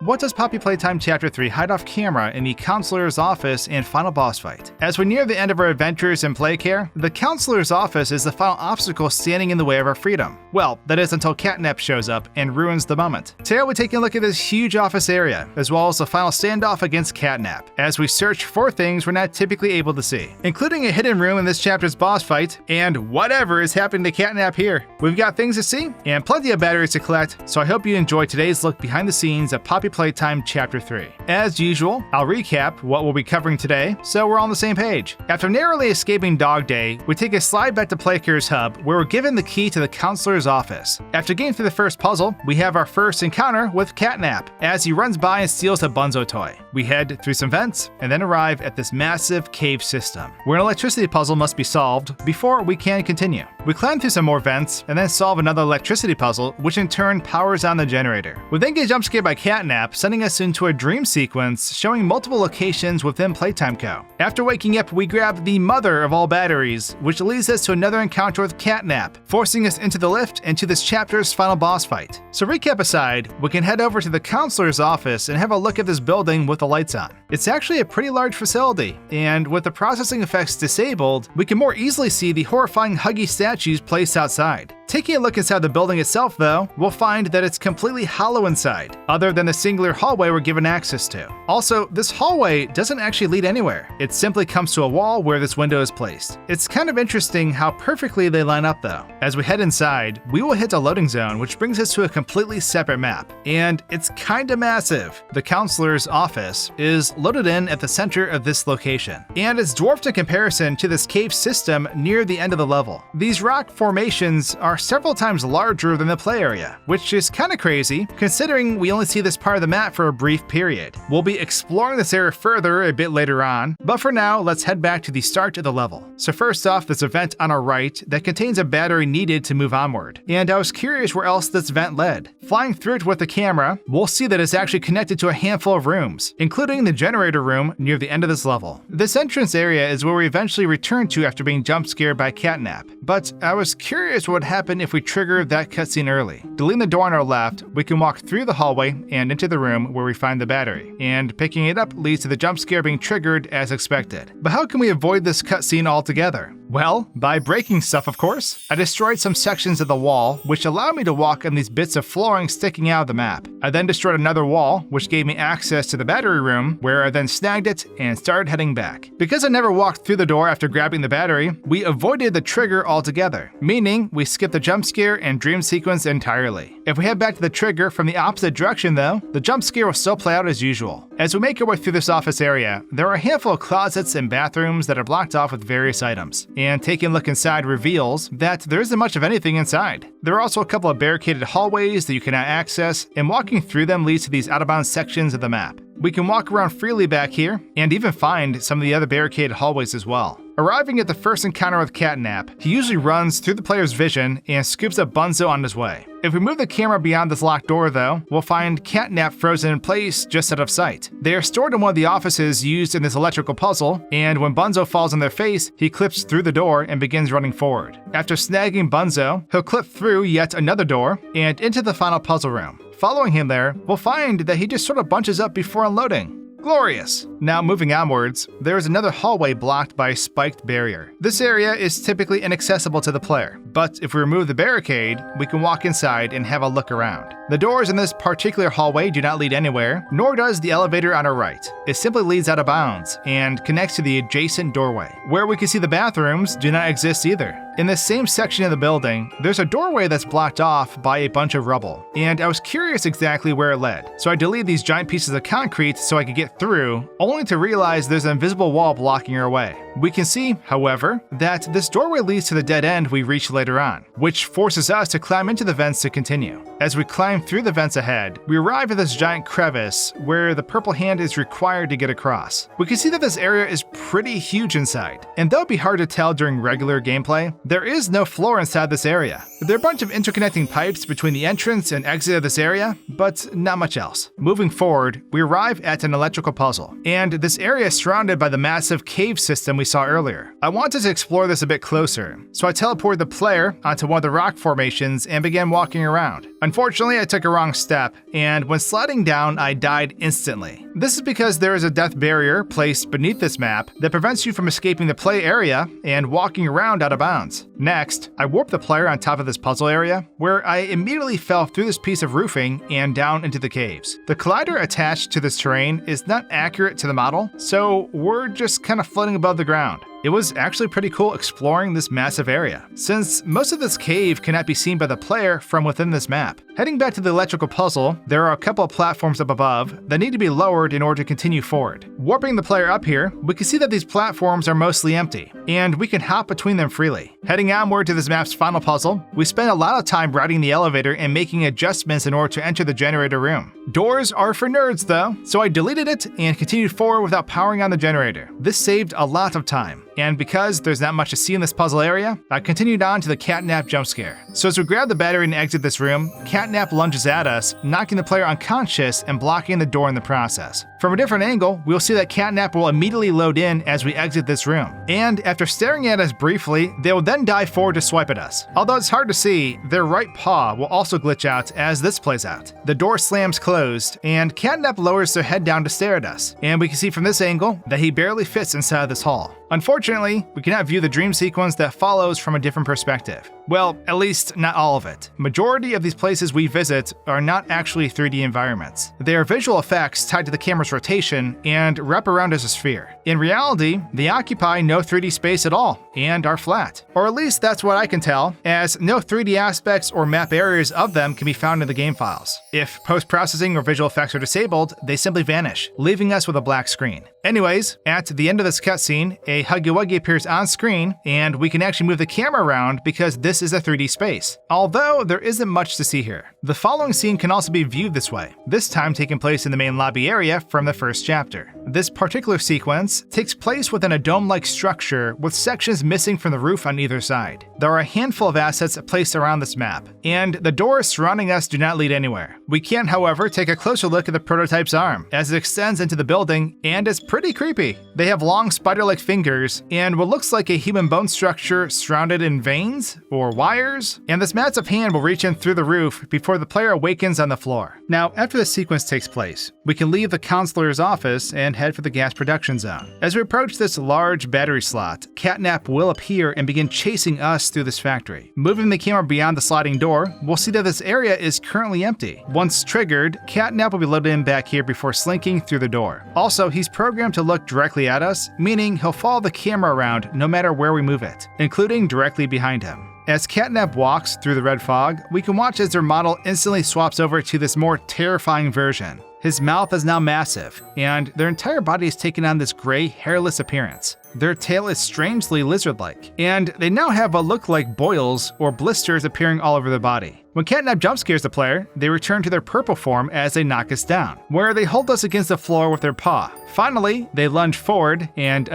What does Poppy Playtime Chapter 3 hide off camera in the counselor's office and final boss fight? As we near the end of our adventures in Playcare, the counselor's office is the final obstacle standing in the way of our freedom. Well, that is until CatNap shows up and ruins the moment. Today we're taking a look at this huge office area, as well as the final standoff against CatNap, as we search for things we're not typically able to see, including a hidden room in this chapter's boss fight, and whatever is happening to CatNap here. We've got things to see, and plenty of batteries to collect, so I hope you enjoy today's look behind the scenes of Poppy Playtime Chapter 3. As usual, I'll recap what we'll be covering today, so we're on the same page. After narrowly escaping Dog Day, we take a slide back to Playcare's hub, where we're given the key to the counselor's office. After getting through the first puzzle, we have our first encounter with CatNap, as he runs by and steals a Bunzo toy. We head through some vents, and then arrive at this massive cave system, where an electricity puzzle must be solved before we can continue. We climb through some more vents, and then solve another electricity puzzle, which in turn powers on the generator. We then get jump scared by CatNap, sending us into a dream sequence showing multiple locations within Playtime Co. After waking up, we grab the mother of all batteries, which leads us to another encounter with CatNap, forcing us into the lift and to this chapter's final boss fight. So recap aside, we can head over to the counselor's office and have a look at this building with the lights on. It's actually a pretty large facility, and with the processing effects disabled, we can more easily see the horrifying Huggy statues placed outside. Taking a look inside the building itself though, we'll find that it's completely hollow inside, other than the singular hallway we're given access to. Also, this hallway doesn't actually lead anywhere. It simply comes to a wall where this window is placed. It's kind of interesting how perfectly they line up though. As we head inside, we will hit a loading zone, which brings us to a completely separate map. And it's kinda massive. The counselor's office is loaded in at the center of this location, and it's dwarfed in comparison to this cave system near the end of the level. These rock formations are several times larger than the play area, which is kinda crazy considering we only see this part of the map for a brief period. We'll be exploring this area further a bit later on, but for now, let's head back to the start of the level. So first off, there's a vent on our right that contains a battery needed to move onward, and I was curious where else this vent led. Flying through it with the camera, we'll see that it's actually connected to a handful of rooms, including the generator room near the end of this level. This entrance area is where we eventually return to after being jump scared by CatNap, but I was curious what would happen if we trigger that cutscene early. Deleting the door on our left, we can walk through the hallway and into the room where we find the battery, and picking it up leads to the jump scare being triggered as expected. But how can we avoid this cutscene altogether? Well, by breaking stuff, of course. I destroyed some sections of the wall, which allowed me to walk on these bits of flooring sticking out of the map. I then destroyed another wall, which gave me access to the battery room, where I then snagged it and started heading back. Because I never walked through the door after grabbing the battery, we avoided the trigger altogether, meaning we skipped the jump scare and dream sequence entirely. If we head back to the trigger from the opposite direction though, the jump scare will still play out as usual. As we make our way through this office area, there are a handful of closets and bathrooms that are blocked off with various items, and taking a look inside reveals that there isn't much of anything inside. There are also a couple of barricaded hallways that you cannot access, and walking through them leads to these out-of-bounds sections of the map. We can walk around freely back here, and even find some of the other barricaded hallways as well. Arriving at the first encounter with CatNap, he usually runs through the player's vision and scoops up Bunzo on his way. If we move the camera beyond this locked door though, we'll find CatNap frozen in place just out of sight. They are stored in one of the offices used in this electrical puzzle, and when Bunzo falls on their face, he clips through the door and begins running forward. After snagging Bunzo, he'll clip through yet another door and into the final puzzle room. Following him there, we'll find that he just sort of bunches up before unloading. Glorious! Now moving onwards, there is another hallway blocked by a spiked barrier. This area is typically inaccessible to the player, but if we remove the barricade, we can walk inside and have a look around. The doors in this particular hallway do not lead anywhere, nor does the elevator on our right. It simply leads out of bounds and connects to the adjacent doorway. Where we can see the bathrooms do not exist either. In the same section of the building, there's a doorway that's blocked off by a bunch of rubble, and I was curious exactly where it led, so I deleted these giant pieces of concrete so I could get through, only to realize there's an invisible wall blocking our way. We can see, however, that this doorway leads to the dead end we reach later on, which forces us to climb into the vents to continue. As we climb through the vents ahead, we arrive at this giant crevice where the purple hand is required to get across. We can see that this area is pretty huge inside, and though it'd be hard to tell during regular gameplay, there is no floor inside this area. There are a bunch of interconnecting pipes between the entrance and exit of this area, but not much else. Moving forward, we arrive at an electrical puzzle, and this area is surrounded by the massive cave system we we saw earlier. I wanted to explore this a bit closer, so I teleported the player onto one of the rock formations and began walking around. Unfortunately, I took a wrong step, and when sliding down, I died instantly. This is because there is a death barrier placed beneath this map that prevents you from escaping the play area and walking around out of bounds. Next, I warped the player on top of this puzzle area, where I immediately fell through this piece of roofing and down into the caves. The collider attached to this terrain is not accurate to the model, so we're just kind of floating above the ground. It was actually pretty cool exploring this massive area, since most of this cave cannot be seen by the player from within this map. Heading back to the electrical puzzle, there are a couple of platforms up above that need to be lowered in order to continue forward. Warping the player up here, we can see that these platforms are mostly empty, and we can hop between them freely. Heading onward to this map's final puzzle, we spent a lot of time riding the elevator and making adjustments in order to enter the generator room. Doors are for nerds though, so I deleted it and continued forward without powering on the generator. This saved a lot of time. And because there's not much to see in this puzzle area, I continued on to the CatNap jump scare. So as we grab the battery and exit this room, CatNap lunges at us, knocking the player unconscious and blocking the door in the process. From a different angle, we'll see that CatNap will immediately load in as we exit this room. And after staring at us briefly, they will then dive forward to swipe at us. Although it's hard to see, their right paw will also glitch out as this plays out. The door slams closed, and CatNap lowers their head down to stare at us. And we can see from this angle that he barely fits inside this hall. Unfortunately, we cannot view the dream sequence that follows from a different perspective. Well, at least not all of it. Majority of these places we visit are not actually 3D environments. They are visual effects tied to the camera's rotation and wrap around as a sphere. In reality, they occupy no 3D space at all and are flat. Or at least that's what I can tell, as no 3D aspects or map areas of them can be found in the game files. If post-processing or visual effects are disabled, they simply vanish, leaving us with a black screen. Anyways, at the end of this cutscene, a Huggy Wuggy appears on screen, and we can actually move the camera around because this is a 3D space. Although there isn't much to see here. The following scene can also be viewed this way, this time taking place in the main lobby area from the first chapter. This particular sequence takes place within a dome-like structure with sections missing from the roof on either side. There are a handful of assets placed around this map, and the doors surrounding us do not lead anywhere. We can, however, take a closer look at the prototype's arm as it extends into the building, and it's pretty creepy. They have long spider-like fingers and what looks like a human bone structure surrounded in veins or wires, and this massive hand will reach in through the roof before the player awakens on the floor. Now, after this sequence takes place, we can leave the counselor's office and head for the gas production zone. As we approach this large battery slot, CatNap will appear and begin chasing us through this factory. Moving the camera beyond the sliding door, we'll see that this area is currently empty. Once triggered, CatNap will be loaded in back here before slinking through the door. Also, he's programmed to look directly at us, meaning he'll follow the camera around no matter where we move it, including directly behind him. As CatNap walks through the red fog, we can watch as their model instantly swaps over to this more terrifying version. His mouth is now massive, and their entire body has taken on this gray, hairless appearance. Their tail is strangely lizard-like, and they now have what look like boils or blisters appearing all over their body. When CatNap jump scares the player, they return to their purple form as they knock us down, where they hold us against the floor with their paw. Finally, they lunge forward and,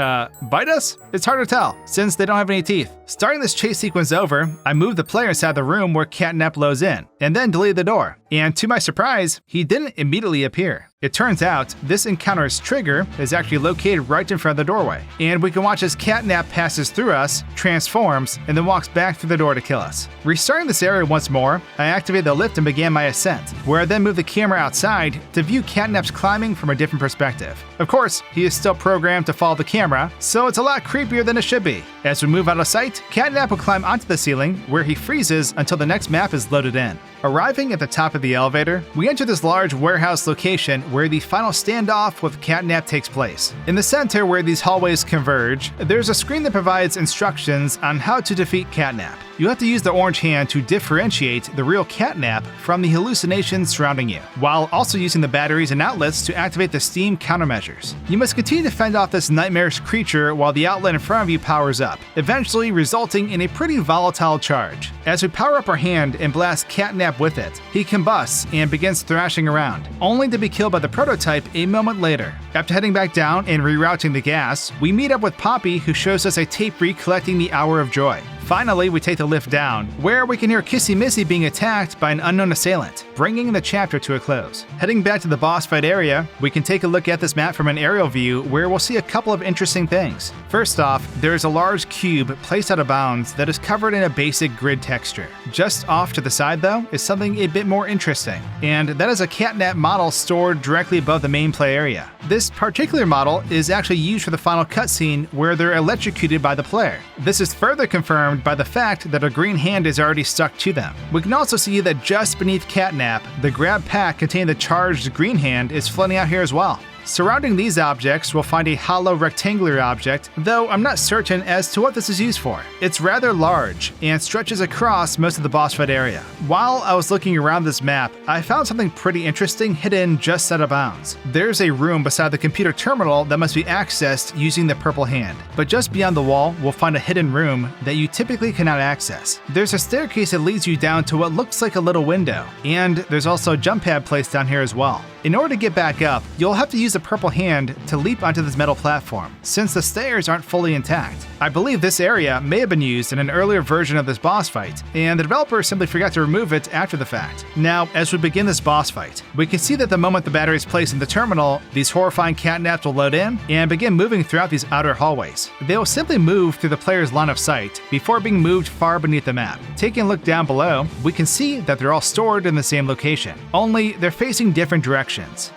bite us? It's hard to tell, since they don't have any teeth. Starting this chase sequence over, I moved the player inside the room where CatNap loads in, and then deleted the door. And to my surprise, he didn't immediately appear. It turns out, this encounter's trigger is actually located right in front of the doorway, and we can watch as CatNap passes through us, transforms, and then walks back through the door to kill us. Restarting this area once more, I activated the lift and began my ascent, where I then moved the camera outside to view CatNap's climbing from a different perspective. Of course, he is still programmed to follow the camera, so it's a lot creepier than it should be. As we move out of sight, CatNap will climb onto the ceiling, where he freezes until the next map is loaded in. Arriving at the top of the elevator, we enter this large warehouse location where the final standoff with CatNap takes place. In the center where these hallways converge, there's a screen that provides instructions on how to defeat CatNap. You have to use the orange hand to differentiate the real CatNap from the hallucinations surrounding you, while also using the batteries and outlets to activate the steam countermeasures. You must continue to fend off this nightmarish creature while the outlet in front of you powers up, eventually resulting in a pretty volatile charge. As we power up our hand and blast CatNap with it, he combusts and begins thrashing around, only to be killed by the prototype a moment later. After heading back down and rerouting the gas, we meet up with Poppy, who shows us a tape recollecting the Hour of Joy. Finally, we take the lift down, where we can hear Kissy Missy being attacked by an unknown assailant, bringing the chapter to a close. Heading back to the boss fight area, we can take a look at this map from an aerial view where we'll see a couple of interesting things. First off, there is a large cube placed out of bounds that is covered in a basic grid texture. Just off to the side though is something a bit more interesting, and that is a CatNap model stored directly above the main play area. This particular model is actually used for the final cutscene where they're electrocuted by the player. This is further confirmed by the fact that a green hand is already stuck to them. We can also see that just beneath CatNap, the grab pack containing the charged green hand is floating out here as well. Surrounding these objects, we'll find a hollow rectangular object, though I'm not certain as to what this is used for. It's rather large and stretches across most of the boss fight area. While I was looking around this map, I found something pretty interesting hidden just out of bounds. There's a room beside the computer terminal that must be accessed using the purple hand, but just beyond the wall, we'll find a hidden room that you typically cannot access. There's a staircase that leads you down to what looks like a little window, and there's also a jump pad placed down here as well. In order to get back up, you'll have to use the purple hand to leap onto this metal platform, since the stairs aren't fully intact. I believe this area may have been used in an earlier version of this boss fight, and the developer simply forgot to remove it after the fact. Now, as we begin this boss fight, we can see that the moment the battery is placed in the terminal, these horrifying catnaps will load in and begin moving throughout these outer hallways. They will simply move through the player's line of sight before being moved far beneath the map. Taking a look down below, we can see that they're all stored in the same location, only they're facing different directions.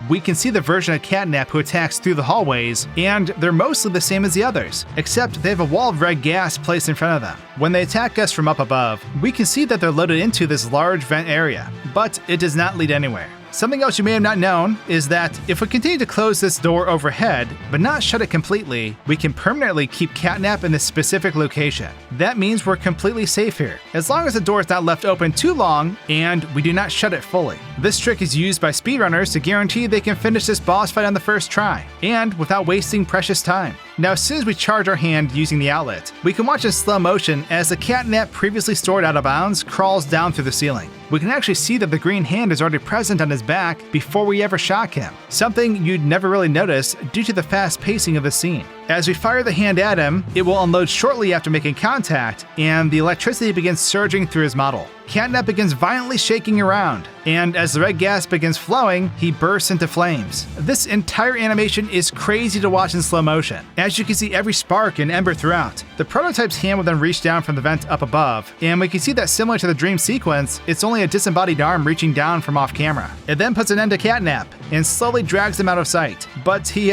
We can see the version of CatNap who attacks through the hallways, and they're mostly the same as the others, except they have a wall of red gas placed in front of them. When they attack us from up above, we can see that they're loaded into this large vent area, but it does not lead anywhere. Something else you may have not known is that if we continue to close this door overhead, but not shut it completely, we can permanently keep CatNap in this specific location. That means we're completely safe here, as long as the door is not left open too long and we do not shut it fully. This trick is used by speedrunners to guarantee they can finish this boss fight on the first try, and without wasting precious time. Now, as soon as we charge our hand using the outlet, we can watch in slow motion as the CatNap previously stored out of bounds crawls down through the ceiling. We can actually see that the green hand is already present on his back before we ever shock him, something you'd never really notice due to the fast pacing of the scene. As we fire the hand at him, it will unload shortly after making contact, and the electricity begins surging through his model. CatNap begins violently shaking around, and as the red gas begins flowing, he bursts into flames. This entire animation is crazy to watch in slow motion, as you can see every spark and ember throughout. The prototype's hand will then reach down from the vent up above, and we can see that similar to the dream sequence, it's only a disembodied arm reaching down from off camera. It then puts an end to CatNap, and slowly drags him out of sight. But he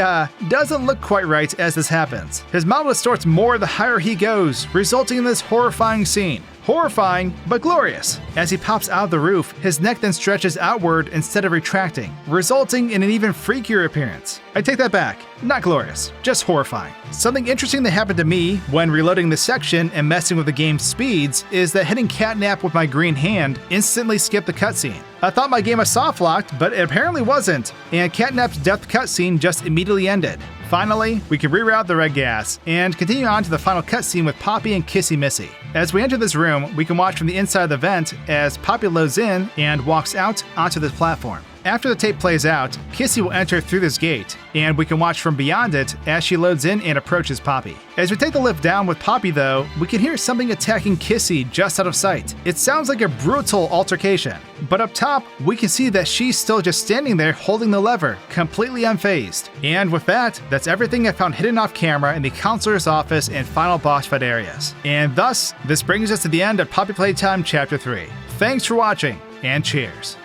doesn't look quite right as this happens. His model distorts more the higher he goes, resulting in this horrifying scene. Horrifying, but glorious. As he pops out of the roof, his neck then stretches outward instead of retracting, resulting in an even freakier appearance. I take that back. Not glorious, just horrifying. Something interesting that happened to me when reloading this section and messing with the game's speeds is that hitting CatNap with my green hand instantly skipped the cutscene. I thought my game was soft-locked, but it apparently wasn't, and CatNap's death cutscene just immediately ended. Finally, we can reroute the red gas and continue on to the final cutscene with Poppy and Kissy Missy. As we enter this room, we can watch from the inside of the vent as Poppy loads in and walks out onto this platform. After the tape plays out, Kissy will enter through this gate, and we can watch from beyond it as she loads in and approaches Poppy. As we take the lift down with Poppy though, we can hear something attacking Kissy just out of sight. It sounds like a brutal altercation, but up top, we can see that she's still just standing there holding the lever, completely unfazed. And with that, that's everything I found hidden off camera in the counselor's office and final boss fight areas. And thus, this brings us to the end of Poppy Playtime Chapter 3. Thanks for watching, and cheers.